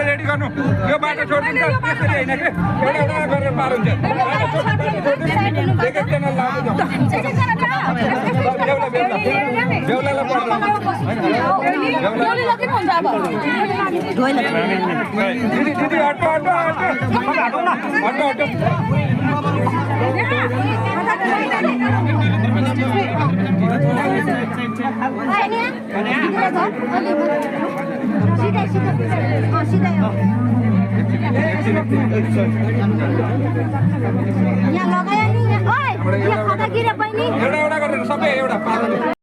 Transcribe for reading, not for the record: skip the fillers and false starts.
ready गर्नु यो बाटो छोड्दिन्छ त्यसरी हैन के एउटा एउटा गरेर पार हुन्छ एक जना लाग्यो बेउलालाई पर्छ बेउलाले लगे हुन्छ अब दिदी दिदी हटो हटो हटो हटो यहाँ लगायो नि ओइ यहाँ खदा गिरे बहिनी एउटा एउटा गरेर सबै एउटा